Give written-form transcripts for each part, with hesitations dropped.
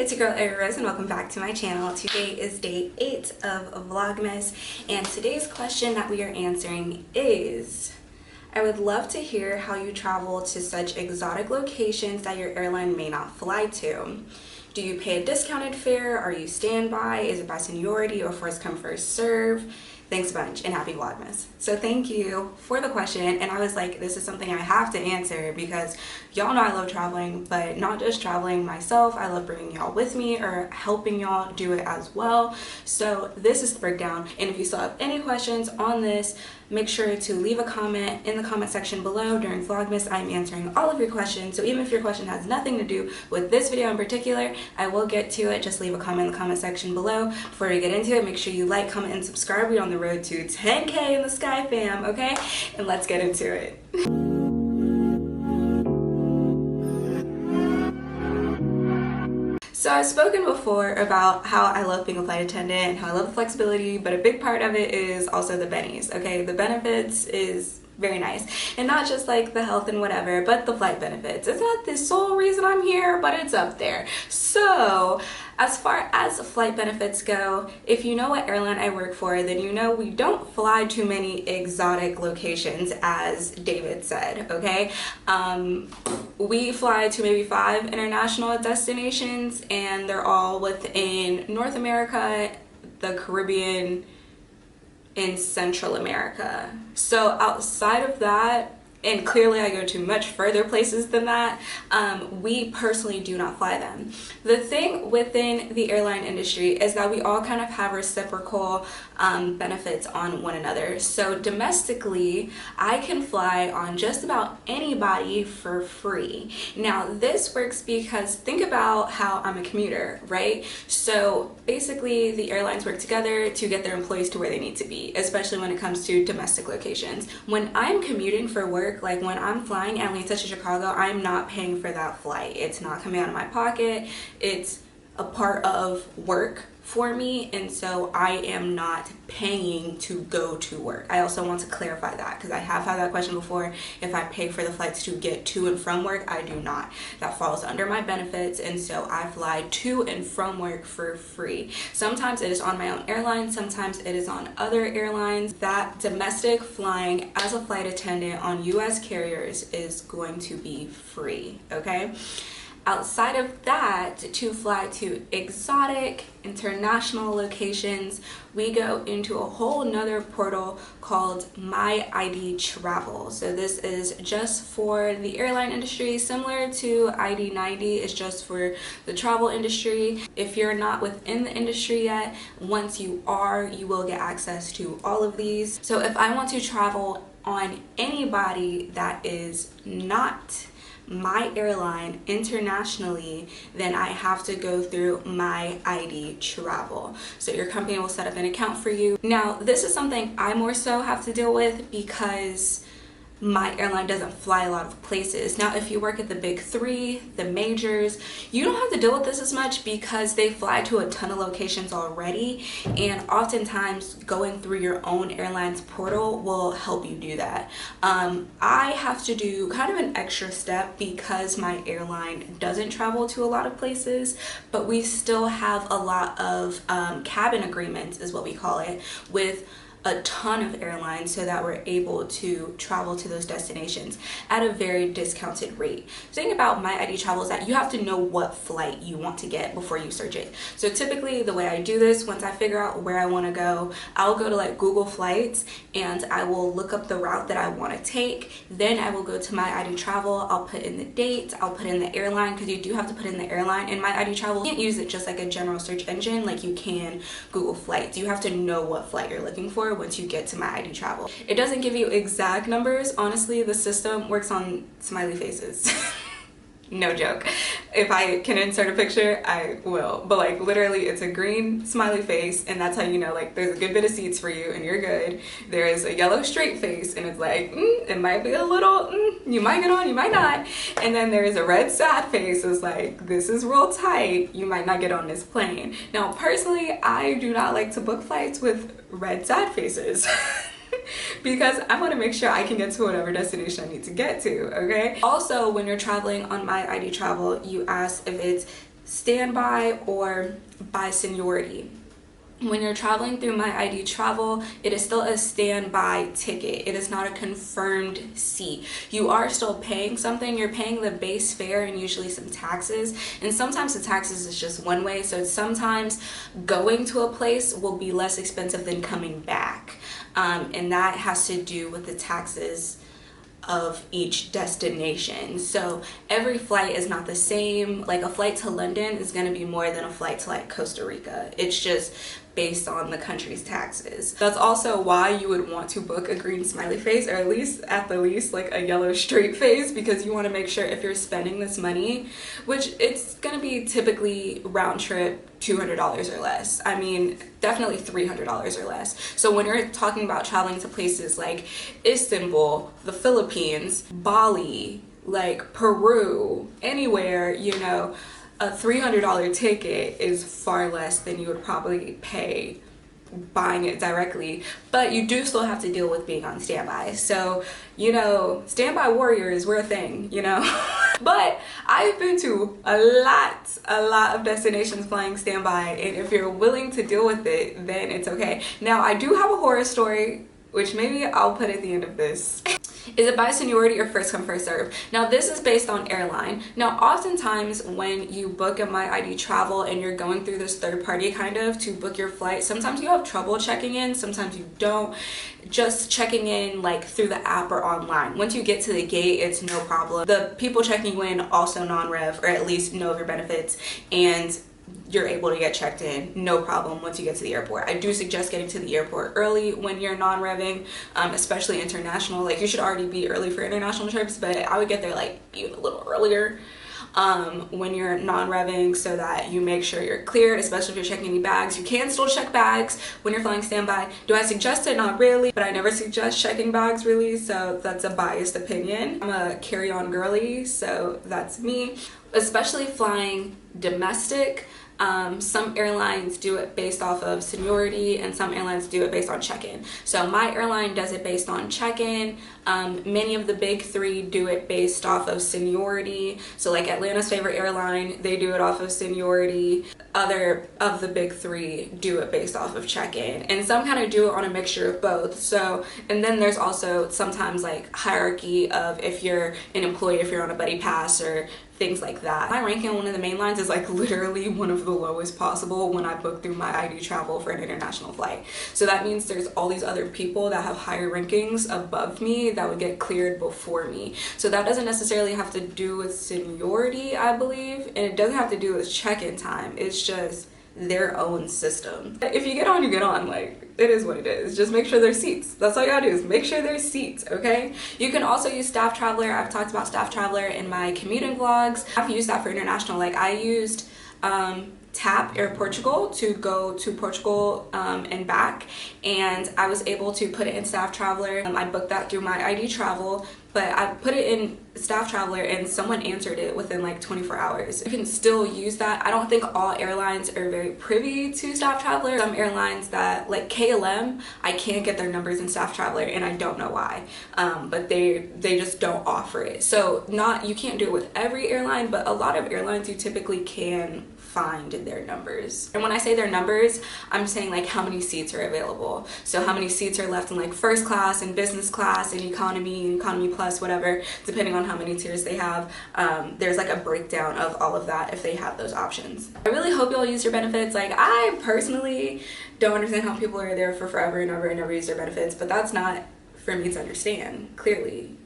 it's your girl Rose and welcome back to my channel. Today is day 8 of Vlogmas, and today's question that we are answering is, I would love to hear how you travel to such exotic locations that your airline may not fly to. Do you pay a discounted fare? Are you standby? Is it by seniority or first come first serve? Thanks a bunch and happy Vlogmas. So thank you for the question, and I was like, this is something I have to answer because y'all know I love traveling, but not just traveling myself, I love bringing y'all with me or helping y'all do it as well. So this is the breakdown, and if you still have any questions on this, make sure to leave a comment in the comment section below. During Vlogmas, I'm answering all of your questions, so even if your question has nothing to do with this video in particular, I will get to it. Just leave a comment in the comment section below. Before we get into it, make sure you like, comment, and subscribe. We're on the road to 10K in the sky, fam, okay? And let's get into it. So I've spoken before about how I love being a flight attendant and how I love the flexibility, but a big part of it is also the bennies, okay? The benefits is very nice, and not just like the health and whatever, but the flight benefits. It's not the sole reason I'm here, but it's up there. So as far as flight benefits go, if you know what airline I work for, then you know we don't fly to many exotic locations, as David said, okay? We fly to maybe 5 international destinations, and they're all within North America, the Caribbean, in Central America. So outside of that, and clearly I go to much further places than that, we personally do not fly them. The thing within the airline industry is that we all kind of have reciprocal benefits on one another. So domestically, I can fly on just about anybody for free. Now this works because think about how I'm a commuter, right? So basically the airlines work together to get their employees to where they need to be, especially when it comes to domestic locations. When I'm commuting for work, like when I'm flying Atlanta to Chicago, I'm not paying for that flight. It's not coming out of my pocket. It's a part of work for me, and so I am not paying to go to work. I also want to clarify that because I have had that question before. If I pay for the flights to get to and from work, I do not. That falls under my benefits, and so I fly to and from work for free. Sometimes it is on my own airline, sometimes it is on other airlines. That domestic flying as a flight attendant on US carriers is going to be free, okay? Outside of that, to fly to exotic international locations, we go into a whole nother portal called My ID Travel. So this is just for the airline industry, similar to ID90, it's just for the travel industry. If you're not within the industry yet, once you are, you will get access to all of these. So if I want to travel on anybody that is not my airline internationally, then I have to go through My ID Travel. So your company will set up an account for you. Now this is something I more so have to deal with because my airline doesn't fly a lot of places. Now if you work at the big 3, the majors, you don't have to deal with this as much because they fly to a ton of locations already, and oftentimes going through your own airline's portal will help you do that. I have to do kind of an extra step because my airline doesn't travel to a lot of places, but we still have a lot of cabin agreements is what we call it, with a ton of airlines, so that we're able to travel to those destinations at a very discounted rate. The thing about My ID Travel is that you have to know what flight you want to get before you search it. So typically the way I do this, once I figure out where I want to go, I'll go to like Google Flights and I will look up the route that I want to take. Then I will go to My ID Travel, I'll put in the date, I'll put in the airline, because you do have to put in the airline. In My ID Travel, you can't use it just like a general search engine like you can Google Flights. You have to know what flight you're looking for once you get to My ID Travel. It doesn't give you exact numbers. Honestly, the system works on smiley faces. No joke. If I can insert a picture, I will. But like literally it's a green smiley face, and that's how you know like there's a good bit of seats for you and you're good. There is a yellow straight face, and it's like it might be a little you might get on, you might not. And then there is a red sad face. It's like this is real tight, you might not get on this plane. Now personally, I do not like to book flights with red sad faces. because I want to make sure I can get to whatever destination I need to get to, okay? Also, when you're traveling on My ID Travel, you ask if it's standby or by seniority. When you're traveling through My ID Travel, it is still a standby ticket. It is not a confirmed seat. You are still paying something. You're paying the base fare and usually some taxes. And sometimes the taxes is just one way. So sometimes going to a place will be less expensive than coming back. And that has to do with the taxes of each destination. So every flight is not the same. Like a flight to London is going to be more than a flight to like Costa Rica. It's just based on the country's taxes. That's also why you would want to book a green smiley face, or at the least like a yellow straight face, because you want to make sure if you're spending this money, which it's gonna be typically round trip $200 or less. I mean, definitely $300 or less. So when you're talking about traveling to places like Istanbul, the Philippines, Bali, like Peru, anywhere, you know, a $300 ticket is far less than you would probably pay buying it directly, but you do still have to deal with being on standby. So, you know, standby warriors, we're a thing, you know. But I've been to a lot of destinations flying standby, and if you're willing to deal with it, then it's okay. Now, I do have a horror story, which maybe I'll put at the end of this. Is it by seniority or first come first serve? Now this is based on airline. Now oftentimes when you book a My ID Travel and you're going through this third party kind of to book your flight, sometimes you have trouble checking in, sometimes you don't. Just checking in like through the app or online. Once you get to the gate, it's no problem. The people checking you in also non-rev, or at least know of your benefits, and you're able to get checked in, no problem, once you get to the airport. I do suggest getting to the airport early when you're non-revving, especially international. Like you should already be early for international trips, but I would get there like even a little earlier when you're non-revving, so that you make sure you're cleared, especially if you're checking any bags. You can still check bags when you're flying standby. Do I suggest it? Not really, but I never suggest checking bags really, so that's a biased opinion. I'm a carry-on girly, so that's me. Especially flying domestic, some airlines do it based off of seniority and some airlines do it based on check-in. So my airline does it based on check-in. Many of the big three do it based off of seniority. So like Atlanta's favorite airline, they do it off of seniority. Other of the big three do it based off of check-in, and some kind of do it on a mixture of both. So, and then there's also sometimes like hierarchy of if you're an employee, if you're on a buddy pass or things like that. My ranking on one of the main lines is like literally one of the lowest possible when I book through My ID Travel for an international flight. So that means there's all these other people that have higher rankings above me that would get cleared before me. So that doesn't necessarily have to do with seniority, I believe, and it doesn't have to do with check-in time. It's just their own system. If you get on, you get on. Like, it is what it is. Just make sure there's seats. That's all you gotta do, is make sure there's seats, okay? You can also use Staff Traveler. I've talked about Staff Traveler in my commuting vlogs. I've used that for international. Like I used TAP Air Portugal to go to Portugal and back, and I was able to put it in Staff Traveler. I booked that through My ID Travel, but I put it in Staff Traveler and someone answered it within like 24 hours. You can still use that. I don't think all airlines are very privy to Staff Traveler. Some airlines that, like KLM, I can't get their numbers in Staff Traveler and I don't know why, but they just don't offer it. So you can't do it with every airline, but a lot of airlines you typically can find their numbers. And when I say their numbers, I'm saying like how many seats are available. So how many seats are left in like first class and business class and economy plus, whatever, depending on how many tiers they have. There's like a breakdown of all of that if they have those options. I really hope y'all use your benefits. Like I personally don't understand how people are there for forever and ever and never use their benefits, but that's not for me to understand. Clearly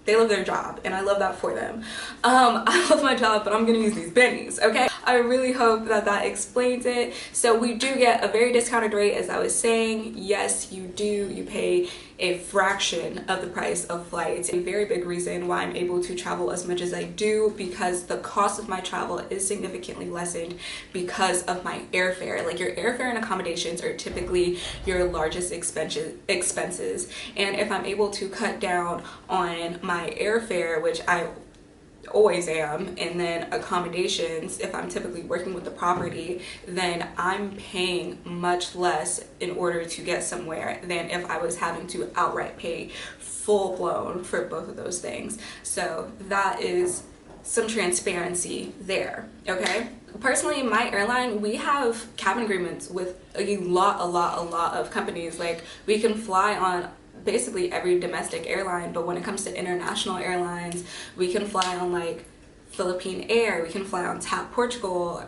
they love their job and I love that for them. I love my job, but I'm gonna use these bennies, okay? I really hope that that explains it. So we do get a very discounted rate, as I was saying. Yes, you do. You pay a fraction of the price of flights. A very big reason why I'm able to travel as much as I do, because the cost of my travel is significantly lessened because of my airfare. Like your airfare and accommodations are typically your largest expenses. And if I'm able to cut down on my airfare, which I always am, and then accommodations, if I'm typically working with the property, then I'm paying much less in order to get somewhere than if I was having to outright pay full blown for both of those things. So that is some transparency there, okay? personally, my airline, we have cabin agreements with a lot of companies. Like, we can fly on basically every domestic airline, but when it comes to international airlines, we can fly on like Philippine Air, we can fly on TAP Portugal,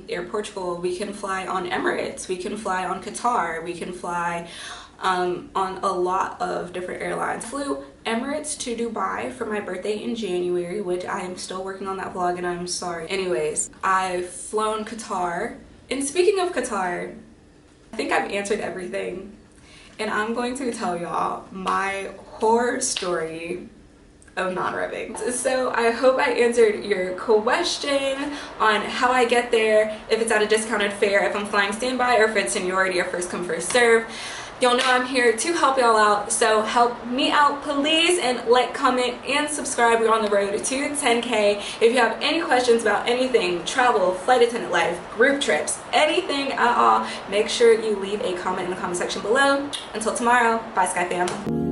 Air Portugal, we can fly on Emirates, we can fly on Qatar, we can fly on a lot of different airlines. I flew Emirates to Dubai for my birthday in January, which I am still working on that vlog and I'm sorry. Anyways, I've flown Qatar. And speaking of Qatar, I think I've answered everything. And I'm going to tell y'all my horror story of non-revving. So I hope I answered your question on how I get there, if it's at a discounted fare, if I'm flying standby, or if it's seniority or first come first serve. Y'all know I'm here to help y'all out, so help me out please, and like, comment, and subscribe. We're on the road to 10K. If you have any questions about anything, travel, flight attendant life, group trips, anything at all, make sure you leave a comment in the comment section below. Until tomorrow, bye Sky fam.